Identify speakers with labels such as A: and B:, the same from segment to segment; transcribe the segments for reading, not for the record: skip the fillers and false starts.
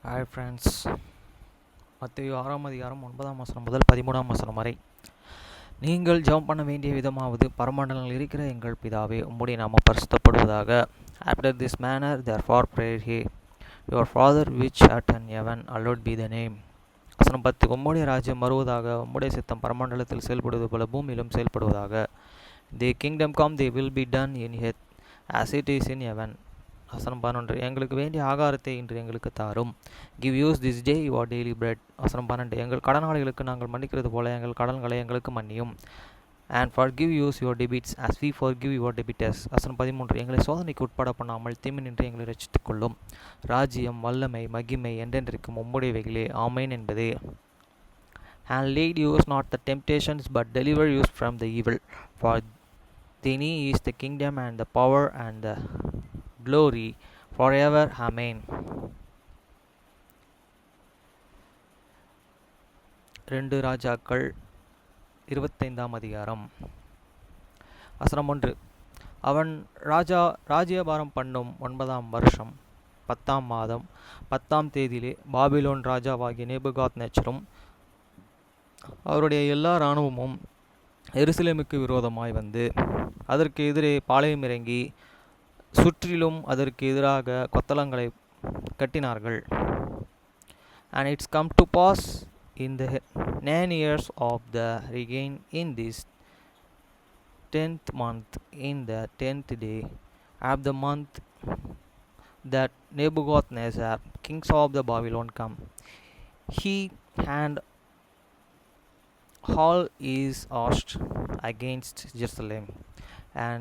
A: Hi friends, மத்தேயு 6ஆம் அதிகாரம் 9ஆம் வசனம் முதல் 13ஆம் வசனம் வரை. நீங்கள் ஜெபம் பண்ண வேண்டிய விதமாவது, பரமண்டலங்களில் இருக்கிற எங்கள் பிதாவே, உம்முடைய நாமம் பரிசுத்தப்படுவதாக. After this manner therefore pray ye, your Father which art in heaven, hallowed be thy name. வசனம் 10. உம்முடைய ராஜ்யம் வருவதாக, உம்முடைய சித்தம் பரமண்டலத்தில் செயல்படுவது போல பூமியிலும் செயல்படுவதாக. Thy kingdom come, thy will be done in earth as it is in heaven. வசனம் 11. எங்களுக்கு வேண்டிய ஆகாரத்தை இன்று எங்களுக்கு தாரும். Give use this day your daily bread. வசனம் 12. எங்கள் கடனாளிகளுக்கு நாங்கள் மன்னிக்கிறது போல எங்கள் கடன்களை எங்களுக்கு மன்னியும். And for give use your debits as we forgive your debtors. வசனம் 13. எங்களை சோதனைக்கு உட்பட பண்ணாமல் தீமை நின்று எங்களை ரட்சித்துக் கொள்ளும். ராஜ்யம், வல்லமை, மகிமை என்றென்றைக்கும் உம்முடையவைகளே, ஆமென் என்பதே. And lead us not the temptations, but deliver us from the evil. For thine is the kingdom and the power and the glory forever. Amen. 2 ராஜாக்கள் 25ஆம் அதிகாரம். வசனம் 1. அவன் ராஜ்யபாரம் பண்ணும் 9ஆம் வருஷம் 10ஆம் மாதம் 10ஆம் தேதியிலே பாபிலோன் ராஜாவாகிய நேபுகாத்நேச்சரும் அவருடைய எல்லா இராணுவமும் எருசலேமுக்கு விரோதமாய் வந்து அதற்கு எதிரே பாளையம் இறங்கி சுற்றிலும் அதற்கு எதிராக கொத்தளங்களை கட்டினார்கள். And it's come to pass in the 9 years of the reign in this 10th month, in the 10th day of the month, that Nebuchadnezzar, king of the Babylon, come. He and all his host against Jerusalem, and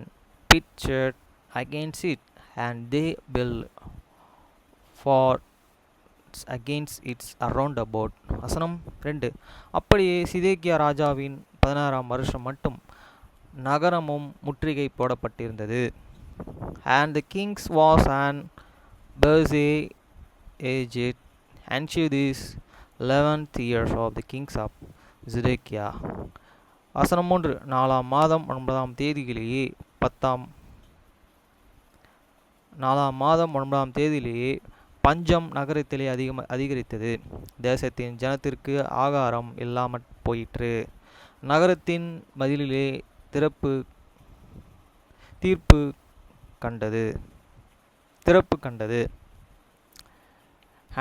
A: pitched against it, and they built forts against it around about. வசனம் 2. அப்படியே சிதேக்கியா ராஜாவின் 16ஆம் வருஷம் மட்டும் நகரமும் முற்றுகை போடப்பட்டிருந்தது. And the king's was an aged and this 11th years of the kings of Zedekiah. வசனம் 3. 4ஆம் மாதம் 9ஆம் தேதியிலேயே 9ஆம் தேதியிலேயே பஞ்சம் நகரத்திலே அதிகரித்தது. தேசத்தின் ஜனத்திற்கு ஆகாரம் இல்லாமற் போயிற்று. நகரத்தின் மதிலிலே திறப்பு கண்டது.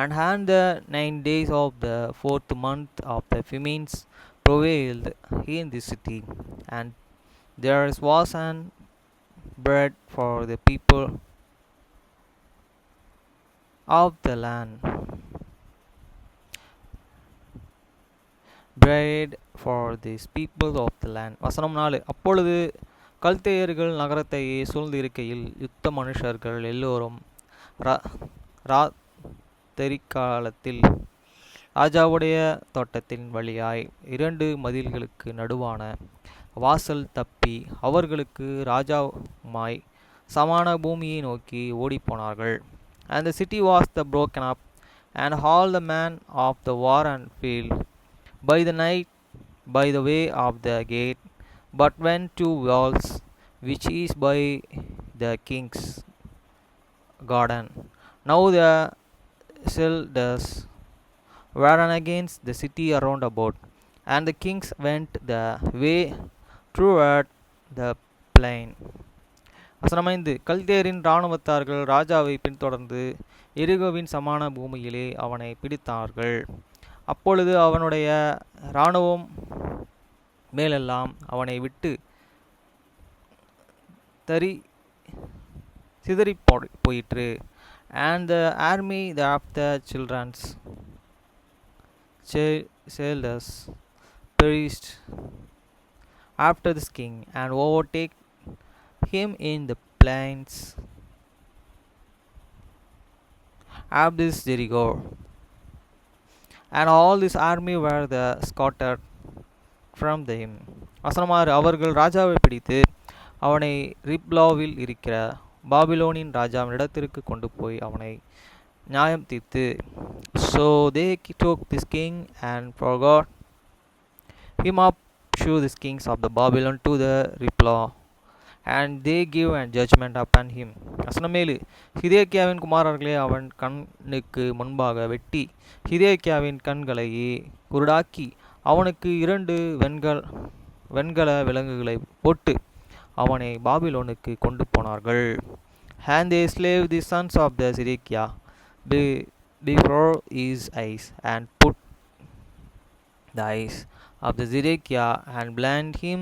A: And the 9 days of the 4th month of the famines prevailed in the city, and there was an bread for the people of the land. Bread for these people of the land. வசனம் 4. அப்பொழுது கல்தேயர்கள் நகரத்தையே சூழ்ந்து இருக்கையில் யுத்த மனுஷர்கள் எல்லோரும் ராத்திரிகாலத்தில் ராஜாவுடைய தோட்டத்தின் வழியாய் 2 மதில்களுக்கு நடுவான வாசல் தப்பி அவர்களுக்கு ராஜாவுமாய் சமான பூமியை நோக்கி ஓடிப்போனார்கள். And the city was broken up, and all the men of the war and field by the night by the way of the gate, but went to walls which is by the king's garden. Now the soldiers were against the city around about, and the kings went the way toward the plain. வசனம் 5. கல்தேயரின் இராணுவத்தார்கள் ராஜாவை பின்தொடர்ந்து எரிகோவின் சமான பூமியிலே அவனை பிடித்தார்கள். அப்பொழுது அவனுடைய இராணுவம் மேலெல்லாம் அவனை விட்டு சிதறி போயிற்று. And the army of the children's sailors perished after this king, and overtake him in the plains of this Jericho. And all this army were scattered from them. வசனம் 6. அவர்கள் ராஜாவை பிடித்து அவனை ரிப்லாவில் இருக்கிற பாபிலோனின் ராஜாவின் இடத்திற்கு கொண்டு போய் அவனை நியாயம் தீர்த்து. So they took this king and forgot him up to the kings of the Babylon to the Riblah, and they give a judgment upon him. வசனம் 7. சிதேக்கியாவின் குமாரர்களை அவன் கண்ணுக்கு முன்பாக வெட்டி சிதேக்கியாவின் கண்களை குருடாக்கி அவனுக்கு 2 வெண்கல விலங்குகளை போட்டு அவனை பாபிலோனுக்கு கொண்டு போனார்கள். And they slave the sons of the Zedekiah before his eyes, and put the eyes of the Zedekiah and blind him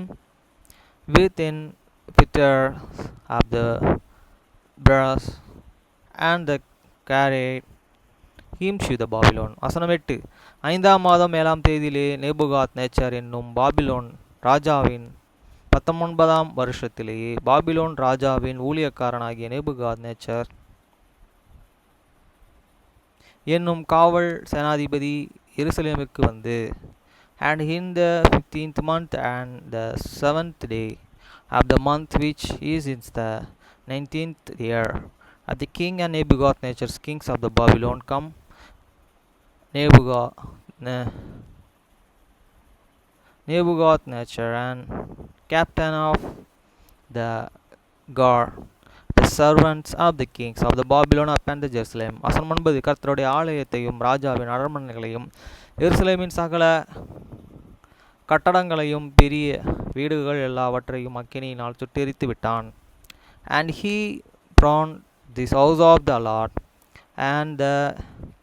A: within fetters of the brass, and the carried him to the Babylon. வசனம் 8. 5ஆம் மாதம் 7ஆம் தேதியிலே நேபுகாத் nature என்னும் Babylon ராஜாவின் 19ஆம் வருஷத்திலேயே Babylon ராஜாவின் ஊழியக்காரனாகிய நேபுகாத் நேச்சர் என்னும் காவல் சேனாதிபதி எருசலேமுக்கு வந்து, and in the 15th month and the 7th day of the month which is in the 19th year of the king and Nebuchadnezzar kings of the Babylon come Nebuchadnezzar and captain of the guard, the servants of the kings of the Babylon upon the Jerusalem. வசனம் 9. கர்த்தருடைய ஆலயத்தையும் ராஜாவின் அரண்மனைகளையும் எருசலேமின் சகல கட்டடங்களையும் பெரிய வீடுகள் எல்லாவற்றையும் அக்கினியினால் சுட்டெரித்து விட்டான். And he burned this house of the Lord and the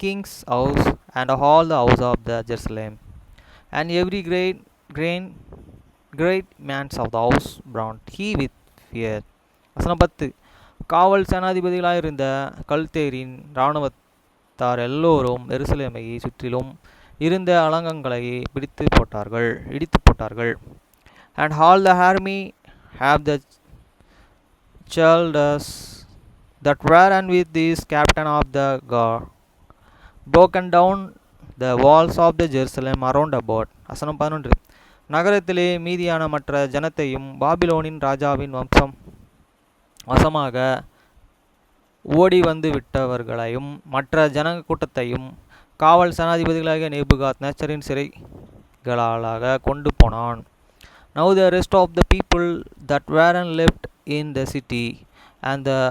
A: king's house and all the house of the Jerusalem, and every great man's of the house burned he with fear. வசனம் 10. காவல் சேனாதிபதிகளாயிருந்த கல்தேரின் இராணுவத்தார் எல்லோரும் எருசலேமை சுற்றிலும் இருந்த அலங்கங்களை இடித்து போட்டார்கள். And all the army have the childers that were and with this captain of the guard broken down the walls of the Jerusalem around about. வசனம் 11. நகரத்திலே மீதியான மற்ற ஜனத்தையும் பாபிலோனின் ராஜாவின் வசமாக ஓடி வந்து விட்டவர்களையும் மற்ற ஜன கூட்டத்தையும் காவல் சேனாதிபதிகளாகிய நேபுகாத் நேச்சரின் சிறைகளாக கொண்டு போனான். Now the rest of the people that were left in the city, and the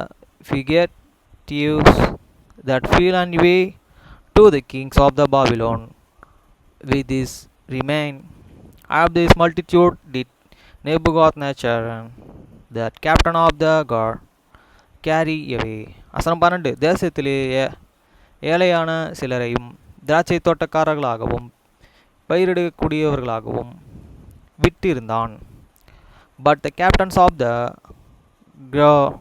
A: fugitives that fell away to the kings of the Babylon, with this remain of this multitude did Nebuchadnezzar, that captain of the guard, carry away. வசனம் 12. தேசத்திலே ஏழையான சிலரையும் திராட்சை தோட்டக்காரர்களாகவும் பயிரிடக்கூடியவர்களாகவும் விட்டிருந்தான். But the captains of the guard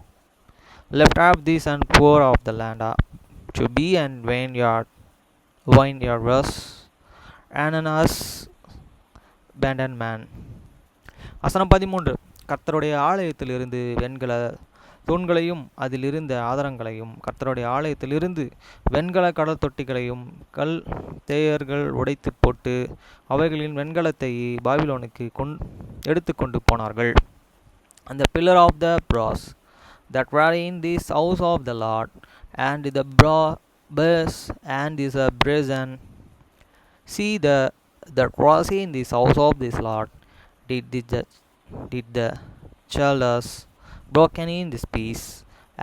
A: left up these and poor of the land to be and vineyarders and an abandoned man. வசனம் 13. கர்த்தருடைய ஆலயத்திலிருந்து வெண்கல தூண்களையும் அதிலிருந்த ஆதாரங்களையும் கர்த்தருடைய ஆலயத்திலிருந்து வெண்கல கடல் தொட்டிகளையும் கல் தேயர்கள் உடைத்து போட்டு அவைகளின் வெண்கலத்தை பாபிலோனுக்கு எடுத்துக்கொண்டு போனார்கள். And the pillar of the brass that were in this house of the Lord, and the brass and this brazen sea that was in this house of this Lord, did the childers broken in this piece,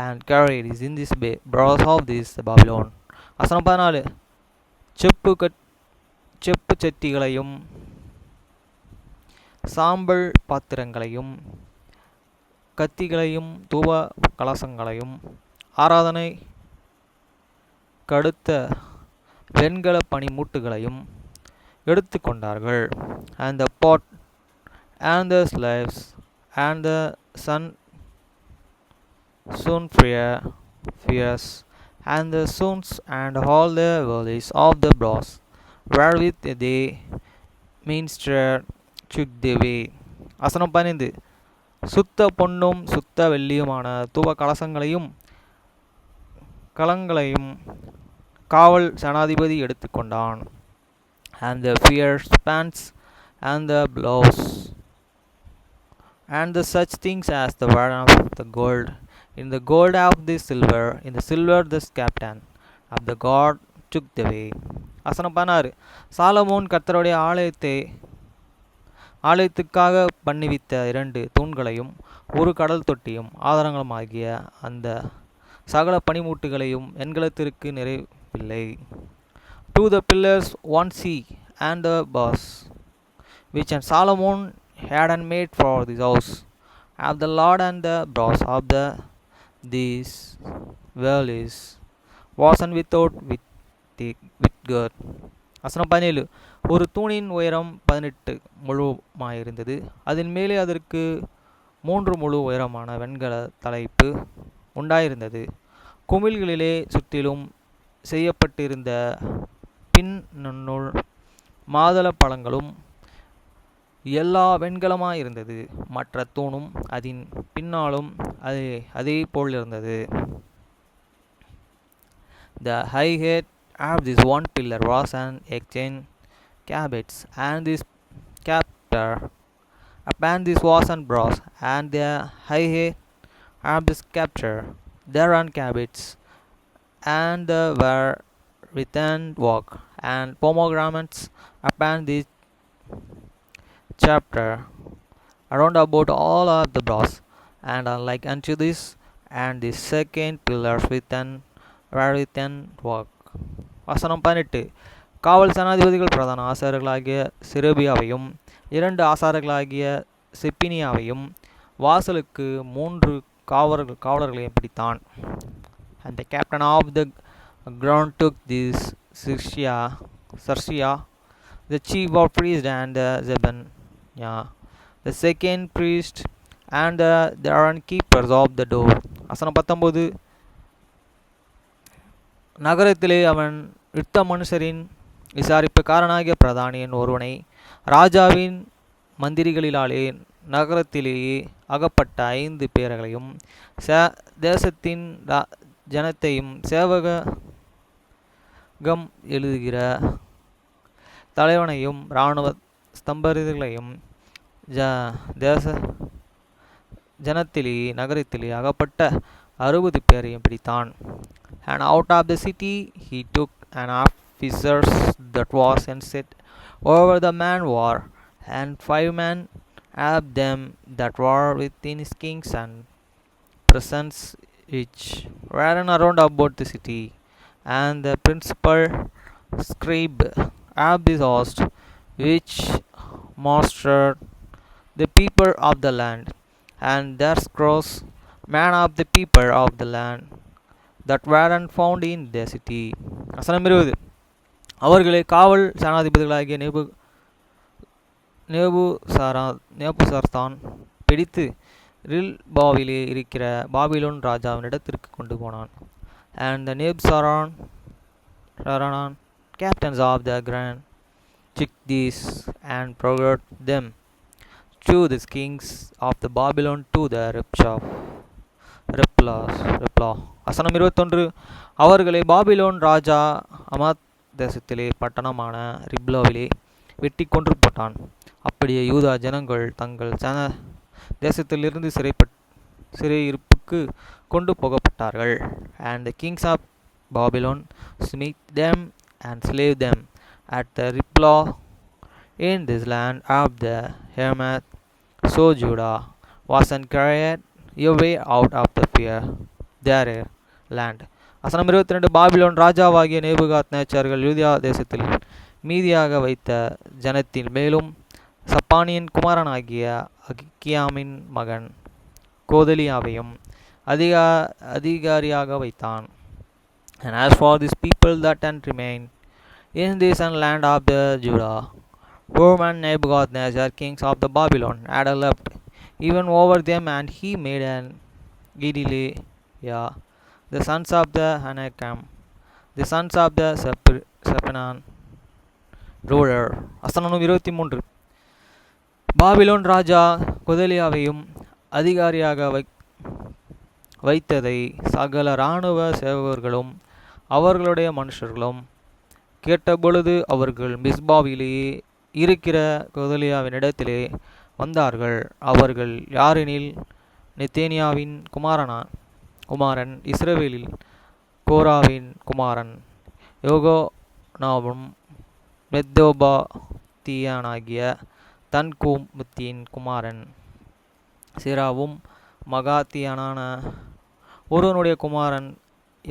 A: and carried is in this brass of this Babylon. வசனம் 14. செப்பு சட்டிகளையும் சாம்பல் பாத்திரங்களையும் கத்திகளையும் தூப கலசங்களையும் ஆராதனை கடுத்த வெண்கல பனிமூட்டுகளையும் எடுத்து கொண்டார்கள். And the pot and the slaves and the fears and the sons and all the valleys of the brass wherewith they ministered took the way. வசனம் 15. சுத்த பொன்னும் சுத்த வெள்ளியுமான தூப கலசங்களையும் கலங்களையும் காவல் சேனாதிபதி எடுத்துக்கொண்டான். And the fierce pants and the blouse and the such things as the were of the gold, in the gold of the silver, in the silver the captain of the guard took the way. வசனம் 16. Solomon கர்த்தருடைய ஆலயத்தை ஆலயத்துக்காக பண்ணிவித்த 2 தூண்களையும் ஒரு கடல் தொட்டியும் ஆதாரங்களுமாகிய அந்த சகல பனிமூட்டுகளையும் எண்களத்திற்கு நிறைவில்லை. 2 the pillars, 1 sea, and the bars, which and Solomon had made for this house, of the Lord, and the brass of these valleys was and without with girth. வசனம் 17. ஒரு தூணின் உயரம் 18 முழுமாயிருந்தது. அதன் மேலே அதற்கு 3 முழு உயரமான வெண்கல தலைப்பு உண்டாயிருந்தது. குமிழ்களிலே சுற்றிலும் செய்யப்பட்டிருந்த பின்னுள் மாதள பழங்களும் எல்லா வெண்கலமாயிருந்தது. மற்ற தூணும் அதன் பின்னாலும் அதே போலிருந்தது. The high head of this one pillar was an exchange cabots, and this scepter upon this was an brass, and the high head of the scepter there on cabots, and were within work, and pomegranates upon this chapter around about all of the brass, and like unto this, and the second pillars within were within work. வசனம் 18. காவல் சேனாதிபதிகள் பிரதான ஆசாரியர்களாகிய செரேபியாவையும் 2 ஆசாரியர்களாகிய செப்பினியாவையும் வாசலுக்கு 3 காவலர்களையும் பிடித்தான். And the captain of the ground took this Sershiah, the chief of priests, and Zebaniah, the second priest, and the keepers of the door. வசனம் 19. நகரத்திலே அவன் யுத்த மனுஷரின் விசாரிப்புக்காரனாகிய பிரதானியன் ஒருவனை ராஜாவின் மந்திரிகளிலாலே நகரத்திலேயே அகப்பட்ட 5 பேர்களையும் தேசத்தின் ஜனத்தையும் சேவகம் எழுதுகிற தலைவனையும் இராணுவ ஸ்தம்பதிகளையும் தேச ஜனத்திலே நகரத்திலே அகப்பட்ட 60 பேரையும் பிடித்தான். And out of the city he took an officers that was and set over the man war, and 5 men of them that were within his kings and presence, which were around about the city, and the principal scribe of this host, which mastered the people of the land, and their scrolls man of the people of the land that were found in the city. வசனம் 20. அவர்களை காவல் சேனாதிபதிகளாகிய நேபுசார்தான் பிடித்து ரில்பாவிலே இருக்கிற Babylon ராஜாவின் இடத்திற்கு கொண்டு போனான். And the Nebuzaradan captains of the grand took these and brought them to the kings of the Babylon to the Riblah. வசனம் 21. அவர்களை பாபிலோன் ராஜா அமாத் தேசத்திலே பட்டணமான ரிப்லாவிலே வெட்டி கொன்று போட்டான். அப்படியே யூதா ஜனங்கள் தங்கள் தேசத்திலிருந்து சிறையிருப்புக்கு கொண்டு போகப்பட்டார்கள். And the kings of Babylon smote them and slew them at the Riblah in this land of the Hamath. So Judah was carried away out of the fear their land. வசனம் 22. பாபிலோன் ராஜாவாகிய நேபுகாத்நேச்சார்கள் யூதா தேசத்தில் மீதியாக வைத்த ஜனத்தின் மேலும் சப்பானியின் குமாரனாகிய அகியாமின் மகன் கோதலியாவையும் அதிகாரியாக வைத்தான். And as for these people that remained in this land of the Judah, whom Nebuchadnezzar kings of the Babylon had left even over them, and he made an Gedaliah, the sons of the Anakam, the sons of the Sephanan, ruler. வசனம் 23. Babylon ராஜா கொதலியாவையும் அதிகாரியாக வைத்ததை சகல இராணுவ சேவகர்களும் அவர்களுடைய மனுஷர்களும் கேட்டபொழுது அவர்கள் மிஸ்பாவிலேயே இருக்கிற கொதலியாவினிடத்திலே வந்தார்கள். அவர்கள் யாரெனில் நெத்தேனியாவின் குமாரன் இஸ்ரவேலில் கோராவின் குமாரன் யோகோனாவும் மெத்தோபாத்தியானாகிய தன்கூமுத்தின் குமாரன் சிராவும் மகாத்தியனான ஒருவனுடைய குமாரன்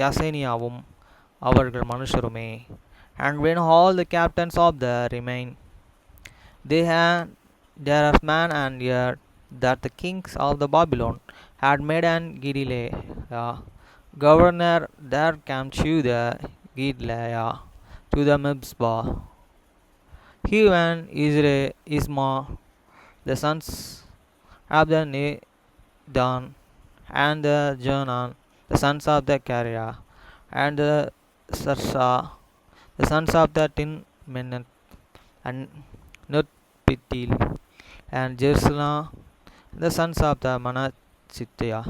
A: யாசேனியாவும் அவர்கள் மனுஷருமே. And when all the captains of the remain, they had their man and heard that the kings of the Babylon had made an Gidelah governor there came to the Gidelah to the Mizpah. He and Isma, the sons of the Nedan, and the Jonan, the sons of the Kariah, and the Sarsa, the sons of the Tinmenet, and Nutpitil, and Jerusalem, the sons of the Manachittiah,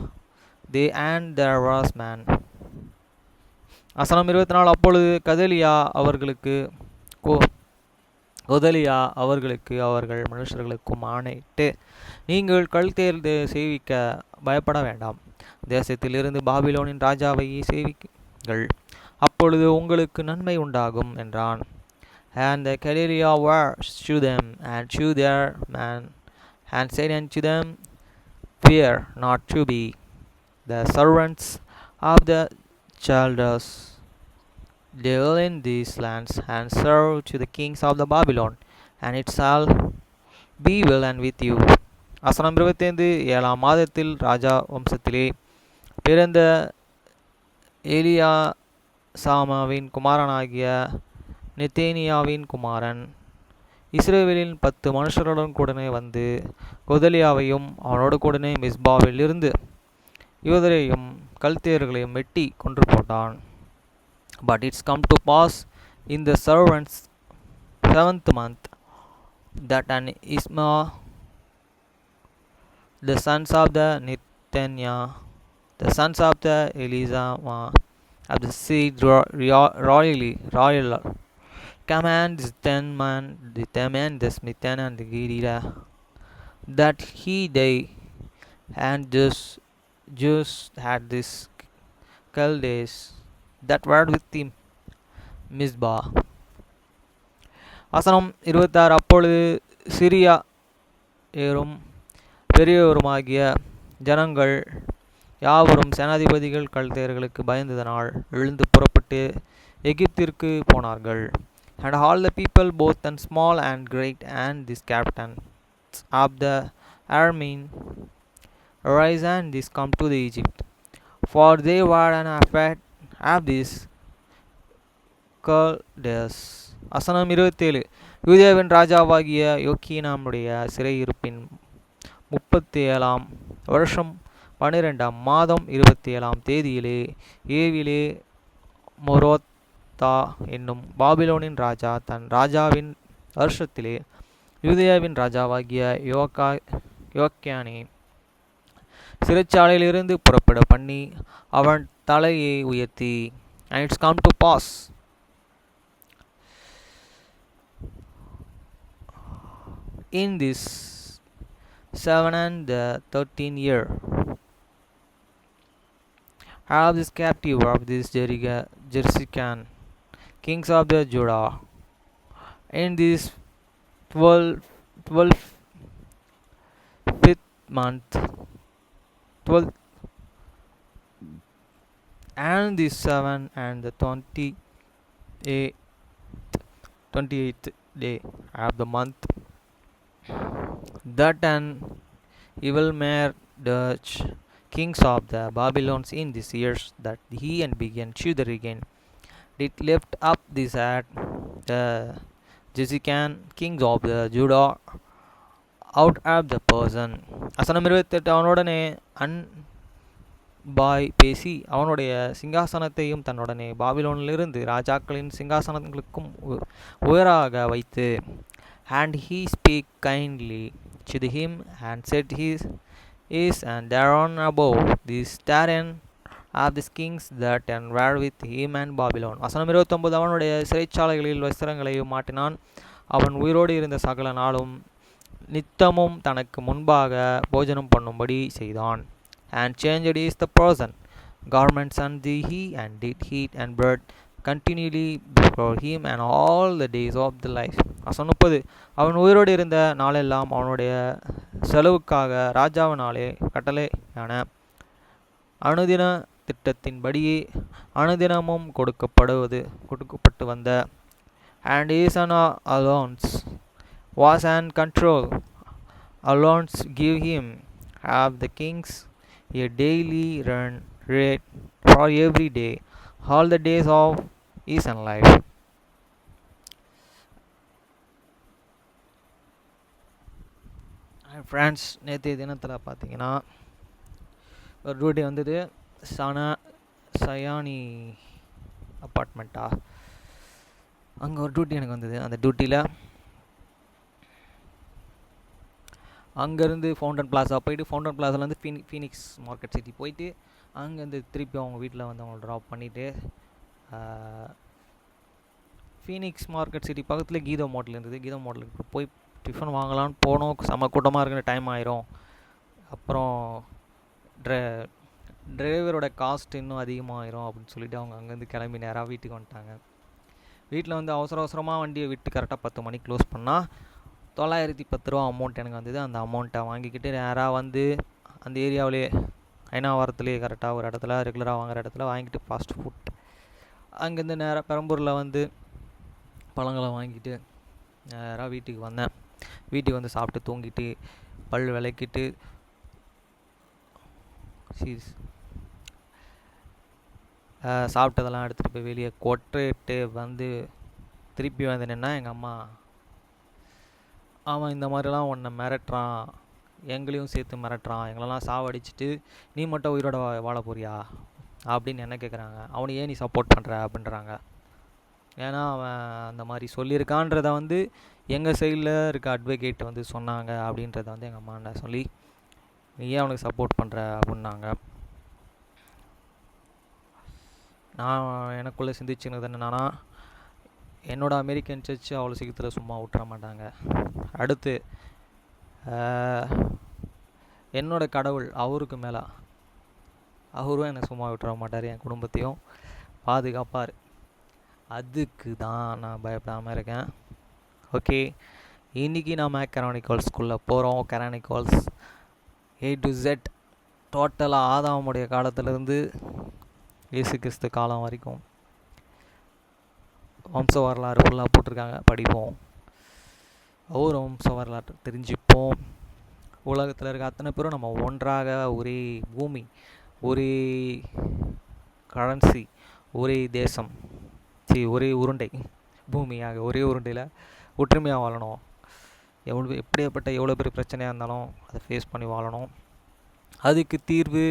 A: they and their was man. வசனம் 24. அப்பொழுது கொதலியா அவர்களுக்கு அவர்கள் மனுஷர்களுக்கும் ஆணையிட்டு, நீங்கள் கல்தேர் சேவிக்க பயப்பட வேண்டாம், தேசத்திலிருந்து பாபிலோனின் ராஜாவை சேவிக்குங்கள், அப்பொழுது உங்களுக்கு நன்மை உண்டாகும் என்றான். And the Chaldeans were to them and to their men, and said unto them, Fear not to be the servants of the Chaldeans, dwell in these lands, and serve to the kings of the Babylon, and it shall be well and with you. வசனம் 25. 7ஆம் மாதத்தில் ராஜா வம்சத்திலே பிறந்த எலியாசாமாவின் குமாரனாகிய நெத்தேனியாவின் குமாரன் இஸ்ரவேலின் 10 மனுஷருடன் கூடனே வந்து கொதலியாவையும் அவனோடு கூடனே மிஸ்பாவில் இருந்து யூதரையும் கல்தேயர்களையும் வெட்டி கொன்று போட்டான். But it's come to pass in the 7th month that an Isma, the sons of the Nethaniah, the sons of the Elizama, of the seed royal command the Teman, the Smithan, and the Gidelah, that he day and just had this Chaldees that were with him Mizpah. வசனம் 26. அப்பொழுது Syria ஏறும் பெரியவருமாகிய ஜனங்கள் யாவரும் சேனாதிபதிகள் கல்தேயர்களுக்கு பயந்ததனால் எழுந்து புறப்பட்டு எகிப்திற்கு போனார்கள். And all the people, both and small and great, and these captains of the army arise and these come to the Egypt, for they were an afraid of these Chaldees. வசனம் 27. யூதேவின் ராஜாவாகிய யோக்கினாமுடைய சிறையிருப்பின் 37ஆம் வருஷம் 12ஆம் மாதம் 27ஆம் தேதியிலே ஏவிலே மொரோத்தா என்னும் பாபிலோனின் ராஜா தன் ராஜாவின் வருஷத்திலே யூதேவின் ராஜாவாகிய யோக்கியானை சிறைச்சாலையிலிருந்து புறப்பட பண்ணி அவன் தலையை உயர்த்தி, and it's come to pass in this 7 and the 13th year of this captive of this Jersican kings of the Judah, in this 12th month, 12th and the 7th and the 28th day of the month, that an evil mare Dutch kings of the Babylons in these years that he and began to the regain did lift up this at the Jersican kings of the Judah out of the person. வசனம் 28. அவனுடனே அன்பாய் பேசி அவனுடைய சிங்காசனத்தையும் தன்னுடனே பாபிலோனிலிருந்து ராஜாக்களின் சிங்காசனங்களுக்கும் உயராக வைத்து, and he spake kindly to him and said his is and thereon above this terrain of the kings that and were with him and Babylon. வசனம் 29. அவனுடைய சிறைச்சாலைகளில் வஸ்திரங்களையும் மாட்டினான். அவன் உயிரோடு இருந்த சகல நாளும் நித்தமும் தனக்கு முன்பாக போஜனம் பண்ணும்படி செய்தான். And changed is the person garments and he and did heat and bread continually for him and all the days of the life. வசனம் 30. அவன் உயிரோடு இருந்த நாளெல்லாம் அவனுடைய செலவுக்காக ராஜாவினாலே கட்டளையான அனுதின திட்டத்தின்படியே அனுதினமும் கொடுக்கப்பட்டு வந்த and his allowance was and control allowance give him have the kings a daily rate for every day all the days of his life. Friends, நேற்றைய தினத்தில் பார்த்தீங்கன்னா ஒரு டியூட்டி வந்தது. சயானி அப்பார்ட்மெண்ட்டா, அங்கே ஒரு டியூட்டி எனக்கு வந்தது. அந்த டியூட்டியில் அங்கேருந்து ஃபவுண்டன் பிளாஸா போயிட்டு ஃபவுண்டன் பிளாஸாலேருந்து ஃபீனிக்ஸ் மார்க்கெட் சிட்டி போயிட்டு அங்கேருந்து திருப்பி அவங்க வீட்டில் வந்து அவங்கள ட்ராப் பண்ணிவிட்டு ஃபீனிக்ஸ் மார்க்கெட் சிட்டி பக்கத்தில் கீதோ மோட்டல் இருந்தது. கீதோ மோட்டலுக்கு போய் டிஃபன் வாங்கலான்னு போனோம். செம்ம கூட்டமாக இருக்கிற டைம் ஆயிரும். அப்புறம் டிரைவரோட காஸ்ட் இன்னும் அதிகமாகிடும் அப்படின்னு சொல்லிவிட்டு அவங்க அங்கேருந்து கிளம்பி நேராக வீட்டுக்கு வந்துட்டாங்க. வீட்டில் வந்து அவசரமாக வண்டியை விட்டு கரெக்டாக 10 மணிக்கு க்ளோஸ் பண்ணால் 910 ரூபா அமௌண்ட் எனக்கு வந்தது. அந்த அமௌண்ட்டை வாங்கிக்கிட்டு நேராக வந்து அந்த ஏரியாவிலே ஐநாவரத்துலேயே கரெக்டாக ஒரு இடத்துல ரெகுலராக வாங்குகிற இடத்துல வாங்கிட்டு ஃபாஸ்ட் ஃபுட் அங்கேருந்து நேராக பெரம்பூரில் வந்து பழங்களை வாங்கிட்டு நேராக வீட்டுக்கு வந்தேன். வீட்டுக்கு வந்து சாப்பிட்டு தூங்கிட்டு பல் விளக்கிட்டு சாப்பிட்டதெல்லாம் எடுத்துகிட்டு போய் வெளியே கொட்டிட்டு வந்து திருப்பி வந்தேன்னா எங்கள் அம்மா, அவன் இந்த மாதிரிலாம் உன்னை மிரட்டுறான், எங்களையும் சேர்த்து மிரட்டுறான், எங்களெல்லாம் சாவடிச்சிட்டு நீ மட்டும் உயிரோட வாழ போறியா அப்படின்னு என்ன கேட்குறாங்க. அவனை ஏன் நீ சப்போர்ட் பண்ணுற அப்படின்றாங்க. ஏன்னா அவன் அந்த மாதிரி சொல்லியிருக்கான்றத வந்து எங்கள் சைடில் இருக்க அட்வொகேட் வந்து சொன்னாங்க அப்படின்றத வந்து எங்கள் அம்மாண்ட சொல்லி நீ ஏன் அவனுக்கு சப்போர்ட் பண்ணுற அப்படின்னாங்க. நான் எனக்குள்ளே சிந்திச்சுனது என்னன்னா, என்னோடய அமெரிக்கன் சர்ச்சு அவ்வளோ சீக்கிரத்தில் சும்மா விட்டுற மாட்டாங்க. அடுத்து என்னோடய கடவுள் அவருக்கு மேலே அவரும் என்னை சும்மா விட்டுற மாட்டார், என் குடும்பத்தையும் பாதுகாப்பார். அதுக்கு தான் நான் பயப்படாமல் இருக்கேன். ஓகே, இன்றைக்கி நான் கேரானிக்கல்ஸ் ஸ்கூலில் போகிறோம். கேரானிக்கல்ஸ் A to Z டோட்டலாக ஆதாமுடைய காலத்திலேருந்து இயேசு கிறிஸ்து காலம் வரைக்கும் வம்ச வரலாறு ஃபுல்லாக போட்டிருக்காங்க. படிப்போம், ஒவ்வொரு வம்ச வரலாற்று தெரிஞ்சுப்போம். உலகத்தில் இருக்க அத்தனை பேரும் நம்ம ஒன்றாக ஒரே பூமி, ஒரே கரன்சி, ஒரே தேசம், ஒரே உருண்டை, பூமியாக ஒரே உருண்டையில் ஒற்றுமையாக வாழணும். எப்படியாப்பட்ட எவ்வளோ பெரிய பிரச்சனையாக இருந்தாலும் அதை ஃபேஸ் பண்ணி வாழணும். அதுக்கு தீர்வு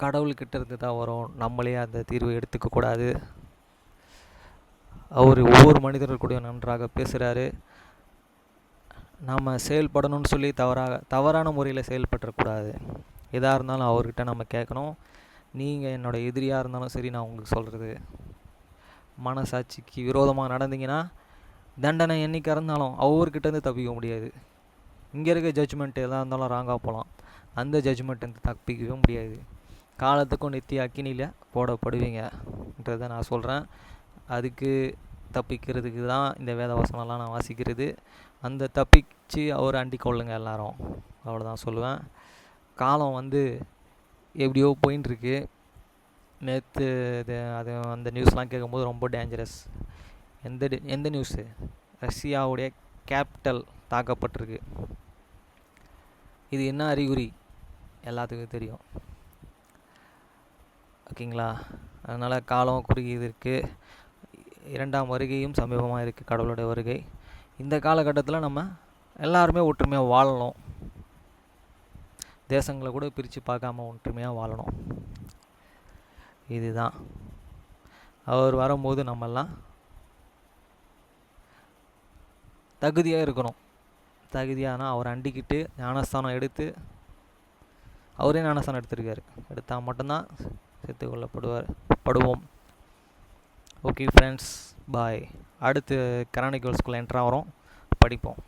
A: கடவுள்கிட்ட இருந்து தான் வரும். நம்மளே அந்த தீர்வை எடுத்துக்கக்கூடாது. அவர் ஒவ்வொரு மனிதர்கள் கூட நன்றாக பேசுகிறாரு. நம்ம செயல்படணும்னு சொல்லி தவறான முறையில் செயல்படக்கூடாது. எதாக இருந்தாலும் அவர்கிட்ட நம்ம கேட்கணும். நீங்கள் என்னோடய எதிரியாக இருந்தாலும் சரி, நான் உங்களுக்கு சொல்கிறது, மனசாட்சிக்கு விரோதமாக நடந்தீங்கன்னா தண்டனை என்னைக்கு இருந்தாலும் அவர்கிட்டருந்து தப்பிக்க முடியாது. இங்கே இருக்க ஜட்ஜ்மெண்ட் எதாக இருந்தாலும் ராங்காக போகலாம், அந்த ஜட்ஜ்மெண்ட் தப்பிக்கவே முடியாது. காலத்துக்கும் நித்திய அக்கினியில் போடப்படுவீங்கன்றதை நான் சொல்கிறேன். அதுக்கு தப்பிக்கிறதுக்கு தான் இந்த வேத வசனம்லாம் நான் வாசிக்கிறது. அந்த தப்பிச்சு அவர் அண்டி கொள்ளுங்க எல்லாரும், அவ்வளோதான் சொல்லுவேன். காலம் வந்து எப்படியோ போயின்ட்டுருக்கு. நேற்று அது அந்த நியூஸ்லாம் கேட்கும்போது ரொம்ப டேஞ்சரஸ். எந்த நியூஸு? ரஷ்யாவுடைய கேபிட்டல் தாக்கப்பட்டிருக்கு. இது என்ன அறிகுறி எல்லாத்துக்கும் தெரியும். ஓகேங்களா? அதனால் காலம் குறுகியது இருக்குது. 2ஆம் வருகையும் சமீபமாக இருக்குது, கடவுளுடைய வருகை. இந்த காலகட்டத்தில் நம்ம எல்லாருமே ஒற்றுமையாக வாழணும். தேசங்களை கூட பிரித்து பார்க்காம ஒற்றுமையாக வாழணும். இதுதான். அவர் வரும்போது நம்மெல்லாம் தகுதியாக இருக்கணும். தகுதியானால் அவர் அண்டிக்கிட்டு ஞானஸ்தானம் எடுத்து, அவரே ஞானஸ்தானம் எடுத்திருக்காரு, எடுத்தால் மட்டும்தான் சேர்த்துக்கொள்ளப்படுவோம். ஓகே ஃப்ரெண்ட்ஸ், பாய். அடுத்து கேரானிக்கல் ஸ்கூல் என்ட்ரு ஆகிறோம், படிப்போம்.